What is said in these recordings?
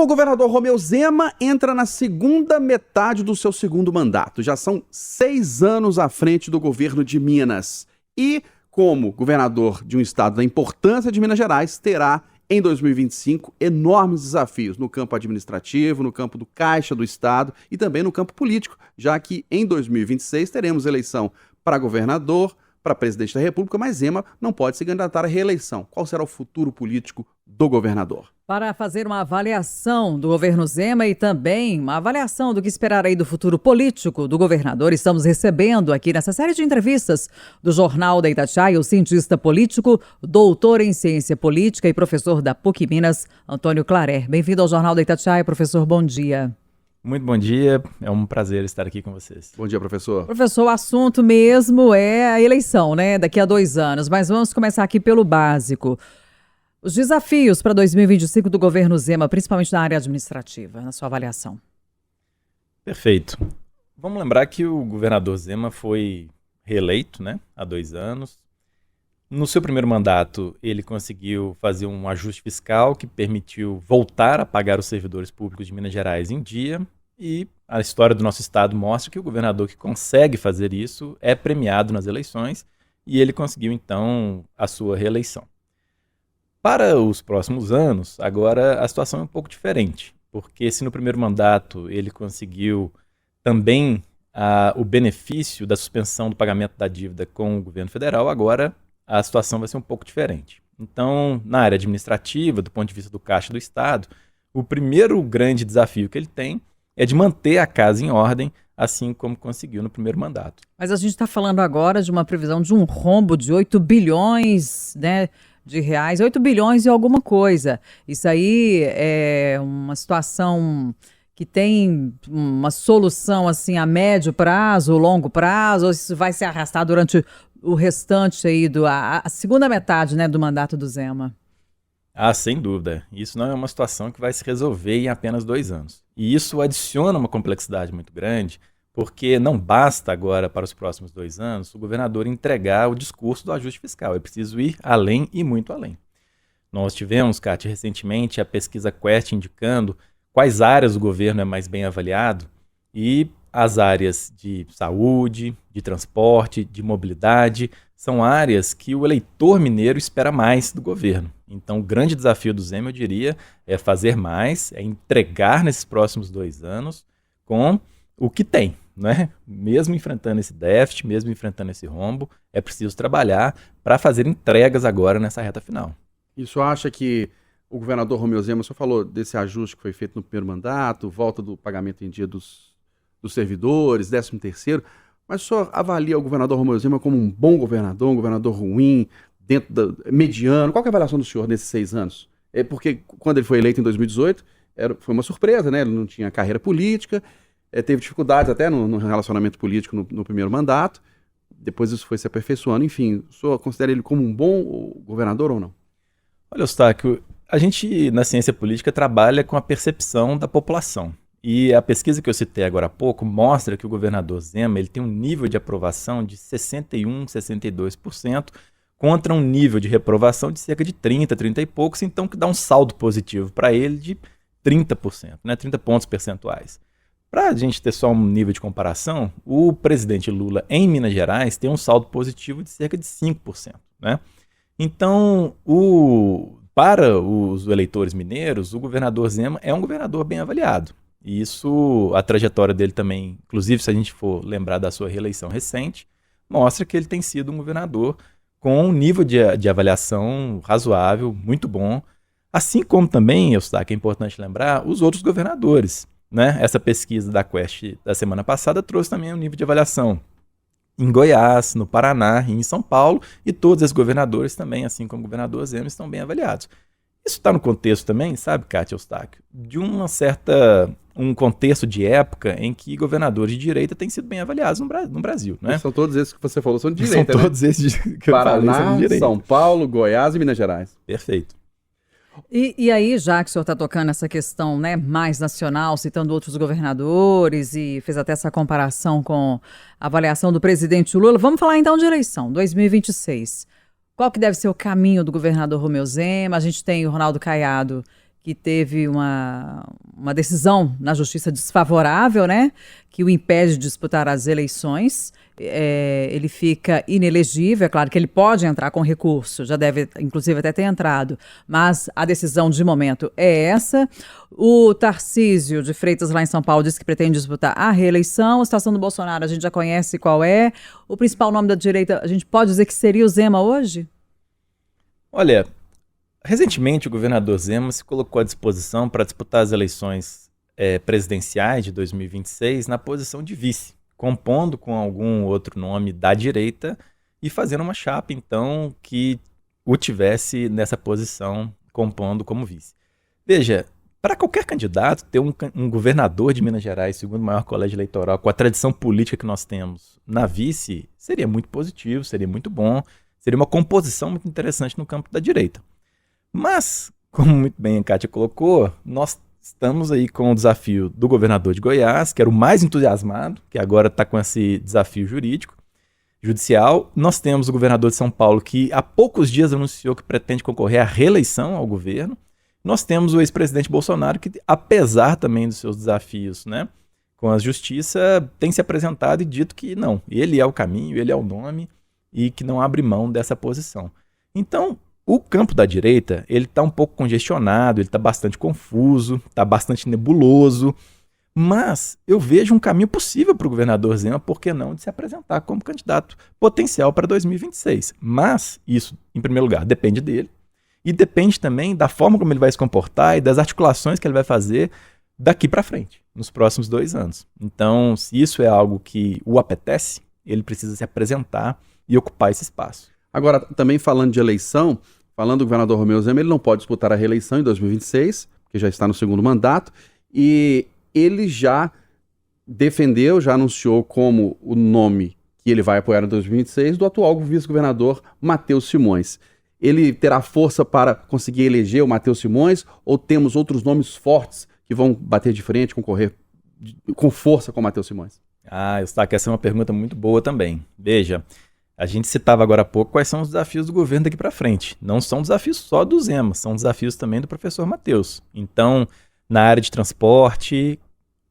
Bom, o governador Romeu Zema entra na segunda metade do seu segundo mandato. Já são 6 anos à frente do governo de Minas. E, como governador de um estado da importância de Minas Gerais, terá, em 2025, enormes desafios no campo administrativo, no campo do caixa do estado e também no campo político, já que em 2026 teremos eleição para governador, para presidente da República, mas Zema não pode se candidatar à reeleição. Qual será o futuro político do governador? Para fazer uma avaliação do governo Zema e também uma avaliação do que esperar aí do futuro político do governador, estamos recebendo aqui nessa série de entrevistas do Jornal da Itatiaia o cientista político, doutor em ciência política e professor da PUC Minas, Antônio Clarer. Bem-vindo ao Jornal da Itatiaia, professor, bom dia. Muito bom dia, é um prazer estar aqui com vocês. Bom dia, professor. Professor, o assunto mesmo é a eleição, né? Daqui a 2 anos, mas vamos começar aqui pelo básico. Os desafios para 2025 do governo Zema, principalmente na área administrativa, na sua avaliação. Perfeito. Vamos lembrar que o governador Zema foi reeleito, né, há 2 anos. No seu primeiro mandato, ele conseguiu fazer um ajuste fiscal que permitiu voltar a pagar os servidores públicos de Minas Gerais em dia. E a história do nosso estado mostra que o governador que consegue fazer isso é premiado nas eleições e ele conseguiu, então, a sua reeleição. Para os próximos anos, agora a situação é um pouco diferente, porque se no primeiro mandato ele conseguiu também o benefício da suspensão do pagamento da dívida com o governo federal, agora a situação vai ser um pouco diferente. Então, na área administrativa, do ponto de vista do caixa do Estado, o primeiro grande desafio que ele tem é de manter a casa em ordem, assim como conseguiu no primeiro mandato. Mas a gente está falando agora de uma previsão de um rombo de 8 bilhões, né, de reais, 8 bilhões e alguma coisa. Isso aí é uma situação que tem uma solução assim a médio prazo, longo prazo, ou isso vai se arrastar durante o restante aí a segunda metade, né, do mandato do Zema? Ah, sem dúvida. Isso não é uma situação que vai se resolver em apenas 2 anos. E isso adiciona uma complexidade muito grande, porque não basta agora, para os próximos 2 anos, o governador entregar o discurso do ajuste fiscal. É preciso ir além e muito além. Nós tivemos, Kátia, recentemente a pesquisa Quest indicando quais áreas o governo é mais bem avaliado, e as áreas de saúde, de transporte, de mobilidade, são áreas que o eleitor mineiro espera mais do governo. Então, o grande desafio do Zema, eu diria, é fazer mais, é entregar nesses próximos 2 anos com o que tem, né? Mesmo enfrentando esse déficit, mesmo enfrentando esse rombo, é preciso trabalhar para fazer entregas agora nessa reta final. E o senhor acha que o governador Romeu Zema, o senhor falou desse ajuste que foi feito no primeiro mandato, volta do pagamento em dia dos servidores, 13º, mas o senhor avalia o governador Romeu Zema como um bom governador, um governador ruim, mediano? Qual que é a avaliação do senhor nesses 6 anos? É porque quando ele foi eleito em 2018, foi uma surpresa, né? Ele não tinha carreira política, teve dificuldades até no relacionamento político no primeiro mandato, depois isso foi se aperfeiçoando. Enfim, o senhor considera ele como um bom governador ou não? Olha, Eustáquio, a gente na ciência política trabalha com a percepção da população. E a pesquisa que eu citei agora há pouco mostra que o governador Zema ele tem um nível de aprovação de 61%, 62%, contra um nível de reprovação de cerca de 30 e poucos, então que dá um saldo positivo para ele de 30%, né, 30 pontos percentuais. Para a gente ter só um nível de comparação, o presidente Lula em Minas Gerais tem um saldo positivo de cerca de 5%. Né? Então, para os eleitores mineiros, o governador Zema é um governador bem avaliado. E isso, a trajetória dele também, inclusive se a gente for lembrar da sua reeleição recente, mostra que ele tem sido um governador com um nível de avaliação razoável, muito bom. Assim como também, Eustáquio, é importante lembrar, os outros governadores. Né? Essa pesquisa da Quest da semana passada trouxe também um nível de avaliação em Goiás, no Paraná e em São Paulo, e todos esses governadores também, assim como o governador Zema, estão bem avaliados. Isso está no contexto também, sabe, Kátia, Eustáquio, de um contexto de época em que governadores de direita têm sido bem avaliados no Brasil. Né? São todos esses que você falou, são de direita, São todos esses que eu falei, são de direita. São Paulo, Goiás e Minas Gerais. Perfeito. E aí, já que o senhor está tocando essa questão, né, mais nacional, citando outros governadores e fez até essa comparação com a avaliação do presidente Lula, vamos falar então de eleição, 2026. Qual que deve ser o caminho do governador Romeu Zema? A gente tem o Ronaldo Caiado, que teve uma decisão na justiça desfavorável, né, que o impede de disputar as eleições. Ele fica inelegível. É claro que ele pode entrar com recurso, já deve, inclusive, até ter entrado, mas a decisão de momento é essa. O Tarcísio de Freitas, lá em São Paulo, disse que pretende disputar a reeleição. A situação do Bolsonaro, a gente já conhece qual é. O principal nome da direita, a gente pode dizer que seria o Zema hoje? Olha, recentemente o governador Zema se colocou à disposição para disputar as eleições presidenciais de 2026 na posição de vice, compondo com algum outro nome da direita e fazendo uma chapa, então, que o tivesse nessa posição, compondo como vice. Veja, para qualquer candidato, ter um governador de Minas Gerais, segundo maior colégio eleitoral, com a tradição política que nós temos na vice, seria muito positivo, seria muito bom, seria uma composição muito interessante no campo da direita. Mas, como muito bem a Kátia colocou, nós estamos aí com o desafio do governador de Goiás, que era o mais entusiasmado, que agora está com esse desafio judicial. Nós temos o governador de São Paulo, que há poucos dias anunciou que pretende concorrer à reeleição ao governo. Nós temos o ex-presidente Bolsonaro, que, apesar também dos seus desafios, né, com a justiça, tem se apresentado e dito que não, ele é o caminho, ele é o nome e que não abre mão dessa posição. Então, o campo da direita, ele está um pouco congestionado, ele está bastante confuso, está bastante nebuloso, mas eu vejo um caminho possível para o governador Zema, por que não, de se apresentar como candidato potencial para 2026. Mas isso, em primeiro lugar, depende dele e depende também da forma como ele vai se comportar e das articulações que ele vai fazer daqui para frente, nos próximos 2 anos. Então, se isso é algo que o apetece, ele precisa se apresentar e ocupar esse espaço. Agora, também falando de eleição, falando do governador Romeu Zema, ele não pode disputar a reeleição em 2026, porque já está no segundo mandato, e ele já defendeu, já anunciou como o nome que ele vai apoiar em 2026 do atual vice-governador Matheus Simões. Ele terá força para conseguir eleger o Matheus Simões, ou temos outros nomes fortes que vão bater de frente, concorrer com força com o Matheus Simões? Eustáquio, essa é uma pergunta muito boa também. Veja, a gente citava agora há pouco quais são os desafios do governo daqui para frente. Não são desafios só do Zema, são desafios também do professor Matheus. Então, na área de transporte,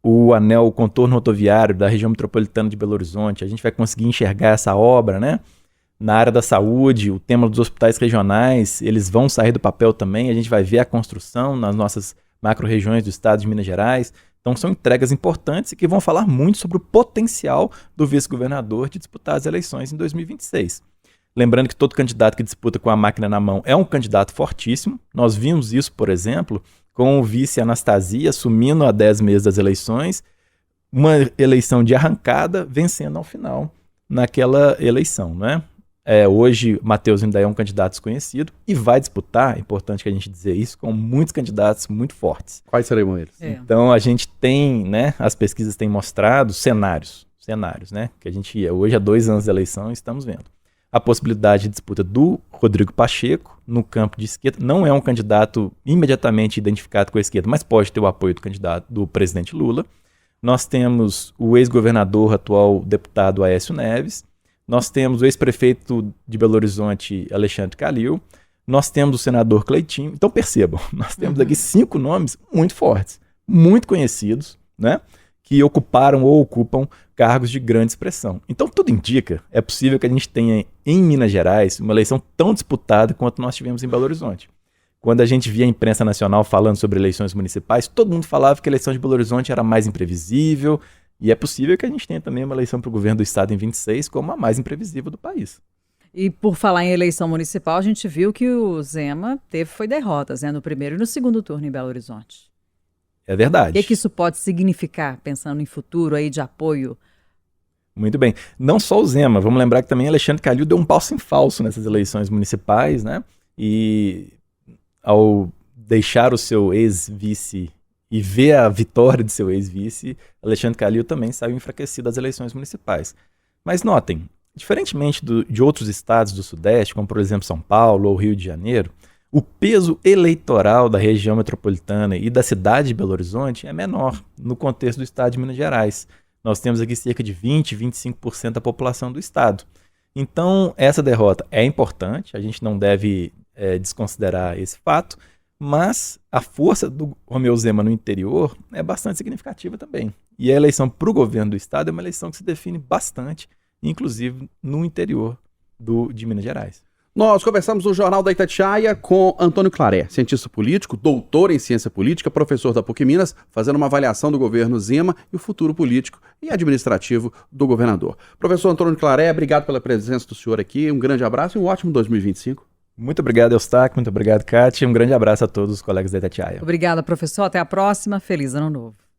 o contorno rodoviário da região metropolitana de Belo Horizonte, a gente vai conseguir enxergar essa obra, né? Na área da saúde, o tema dos hospitais regionais, eles vão sair do papel também, a gente vai ver a construção nas nossas macro-regiões do estado de Minas Gerais. Então são entregas importantes e que vão falar muito sobre o potencial do vice-governador de disputar as eleições em 2026. Lembrando que todo candidato que disputa com a máquina na mão é um candidato fortíssimo. Nós vimos isso, por exemplo, com o vice Anastasia assumindo há 10 meses das eleições, uma eleição de arrancada, vencendo ao final naquela eleição, né? Hoje, Matheus ainda é um candidato desconhecido e vai disputar, é importante que a gente dizer isso, com muitos candidatos muito fortes. Quais serão eles? Então, a gente tem, né, as pesquisas têm mostrado cenários, né, que a gente, hoje, há 2 anos da eleição, estamos vendo. A possibilidade de disputa do Rodrigo Pacheco no campo de esquerda, não é um candidato imediatamente identificado com a esquerda, mas pode ter o apoio do presidente Lula. Nós temos o ex-governador, atual deputado Aécio Neves. Nós temos o ex-prefeito de Belo Horizonte, Alexandre Calil. Nós temos o senador Cleitinho. Então percebam, nós temos aqui 5 nomes muito fortes, muito conhecidos, né, que ocuparam ou ocupam cargos de grande expressão. Então tudo indica, é possível que a gente tenha em Minas Gerais uma eleição tão disputada quanto nós tivemos em Belo Horizonte. Quando a gente via a imprensa nacional falando sobre eleições municipais, todo mundo falava que a eleição de Belo Horizonte era mais imprevisível. E é possível que a gente tenha também uma eleição para o governo do estado em 26 como a mais imprevisível do país. E por falar em eleição municipal, a gente viu que o Zema foi derrotas, né, no primeiro e no segundo turno em Belo Horizonte. É verdade. O que isso pode significar, pensando em futuro aí de apoio? Muito bem. Não só o Zema, vamos lembrar que também Alexandre Calil deu um passo em falso nessas eleições municipais, né? E ao deixar o seu ex-vice e ver a vitória de seu ex-vice, Alexandre Calil também saiu enfraquecido das eleições municipais. Mas notem, diferentemente de outros estados do Sudeste, como por exemplo São Paulo ou Rio de Janeiro, o peso eleitoral da região metropolitana e da cidade de Belo Horizonte é menor no contexto do estado de Minas Gerais. Nós temos aqui cerca de 20, 25% da população do estado. Então, essa derrota é importante, a gente não deve desconsiderar esse fato, Mas a força do Romeu Zema no interior é bastante significativa também. E a eleição para o governo do estado é uma eleição que se define bastante, inclusive no interior de Minas Gerais. Nós conversamos no Jornal da Itatiaia com Antônio Claré, cientista político, doutor em ciência política, professor da PUC Minas, fazendo uma avaliação do governo Zema e o futuro político e administrativo do governador. Professor Antônio Claré, obrigado pela presença do senhor aqui, um grande abraço e um ótimo 2025. Muito obrigado, Eustáquio, muito obrigado, Kátia, e um grande abraço a todos os colegas da Itatiaia. Obrigada, professor. Até a próxima. Feliz Ano Novo.